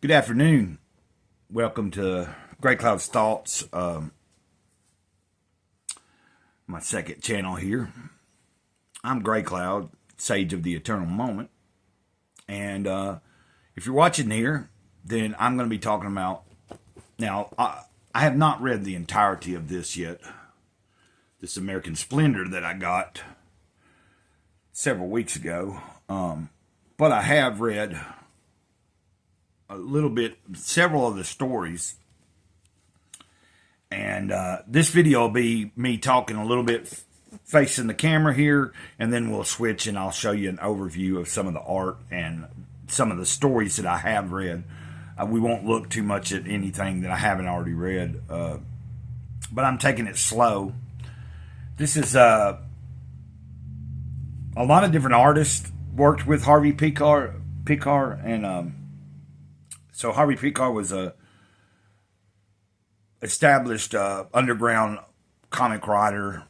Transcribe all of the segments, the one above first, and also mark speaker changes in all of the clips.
Speaker 1: Good afternoon. Welcome to Gray Cloud's Thoughts, my second channel here. I'm Gray Cloud, Sage of the Eternal Moment. And if you're watching here, then I'm going to be talking about... Now, I have not read the entirety of this yet. This American Splendor that I got several weeks ago. But I have read a little bit, several of the stories, and this video will be me talking a little bit facing the camera here, and then we'll switch and I'll show you an overview of some of the art and some of the stories that I have read. We won't look too much at anything that I haven't already read, but I'm taking it slow. This is a lot of different artists worked with Harvey Pekar, and so Harvey Pekar was a established underground comic writer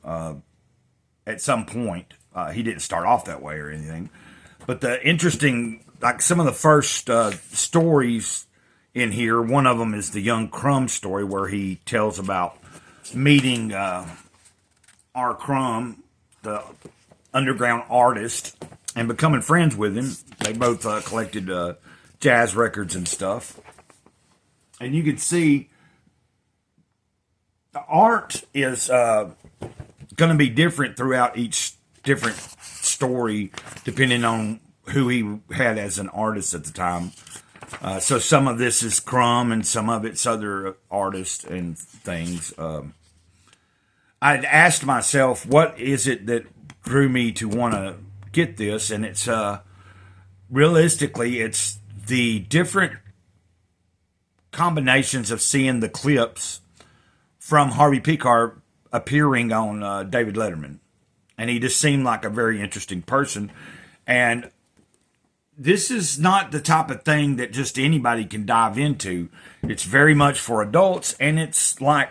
Speaker 1: at some point. He didn't start off that way or anything. But the interesting, like some of the first stories in here, one of them is the Young Crumb story where he tells about meeting R. Crumb, the underground artist, and becoming friends with him. They both collected jazz records and stuff. And you can see the art is going to be different throughout each different story, depending on who he had as an artist at the time. So some of this is Crumb and some of it's other artists and things. I'd asked myself, what is it that drew me to want to get this? And it's realistically, it's the different combinations of seeing the clips from Harvey Pekar appearing on David Letterman. And he just seemed like a very interesting person. And this is not the type of thing that just anybody can dive into. It's very much for adults, and it's like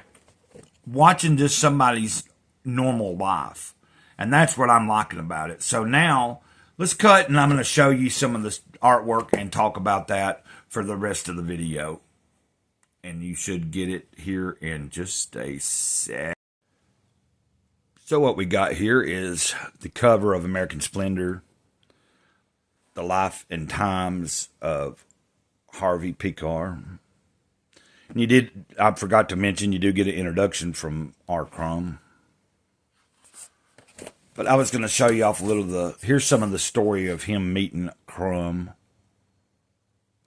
Speaker 1: watching just somebody's normal life. And that's what I'm liking about it. So now, let's cut, and I'm going to show you some of the artwork and talk about that for the rest of the video. And you should get it here in just a sec. So what we got here is the cover of American Splendor, the life and times of Harvey Pekar. And I forgot to mention, you do get an introduction from R. Crumb. But I was going to show you off a little here's some of the story of him meeting Crumb.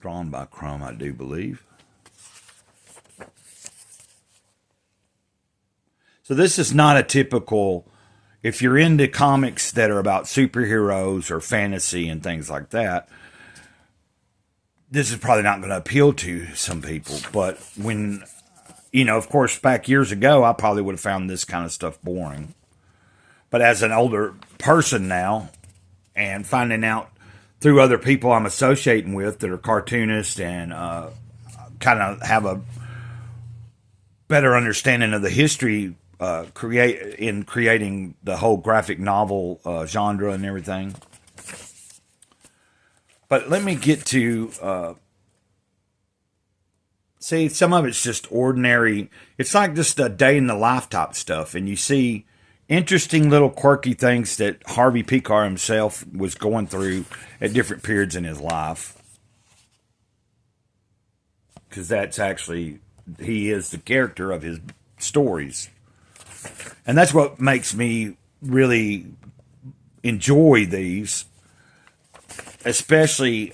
Speaker 1: Drawn by Crumb, I do believe. So this is not a typical, if you're into comics that are about superheroes or fantasy and things like that, this is probably not going to appeal to some people. But when, of course, back years ago, I probably would have found this kind of stuff boring. But as an older person now, and finding out through other people I'm associating with that are cartoonists and kind of have a better understanding of the history creating the whole graphic novel genre and everything. But let me get to... see, some of it's just ordinary. It's like just a day in the life type stuff. And you see interesting little quirky things that Harvey Pekar himself was going through at different periods in his life. Because that's actually, he is the character of his stories. And that's what makes me really enjoy these. Especially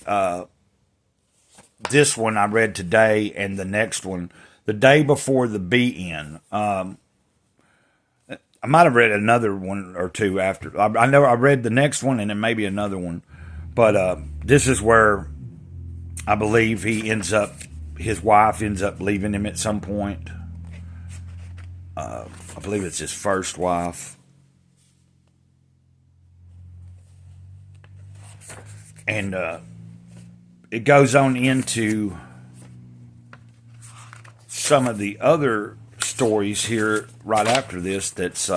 Speaker 1: this one I read today and the next one, the day before the be-in. I might have read another one or two after. I know I read the next one and then maybe another one. But this is where I believe his wife ends up leaving him at some point. I believe it's his first wife. And it goes on into some of the other stories here right after this that's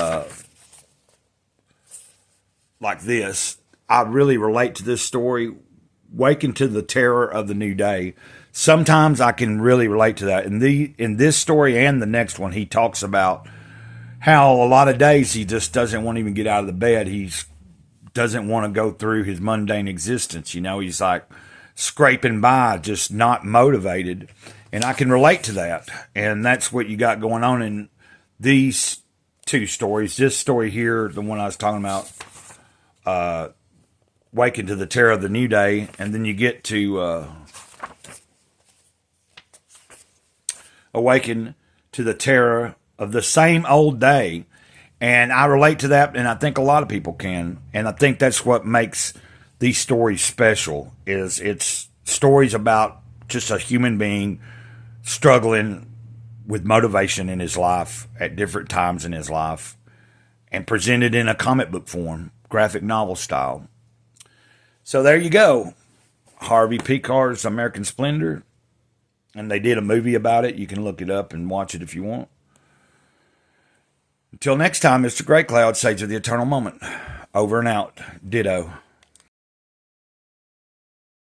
Speaker 1: like this. I really relate to this story. Waken to the terror of the new day. sometimes I can really relate to that. In this story and the next one, he talks about how a lot of days he just doesn't want to even get out of the bed. He doesn't want to go through his mundane existence. He's like scraping by, just not motivated. And I can relate to that. And that's what you got going on in these two stories. This story here, the one I was talking about, waking to the terror of the new day. And then you get to awaken to the terror of the same old day. And I relate to that, and I think a lot of people can. And I think that's what makes these stories special, is it's stories about just a human being struggling with motivation in his life at different times in his life, and presented in a comic book form, graphic novel style. So there you go. Harvey Pekar's American Splendor. And they did a movie about it. You can look it up and watch it if you want. Until next time, Mr. Great Cloud, Sage of the Eternal Moment. Over and out. Ditto.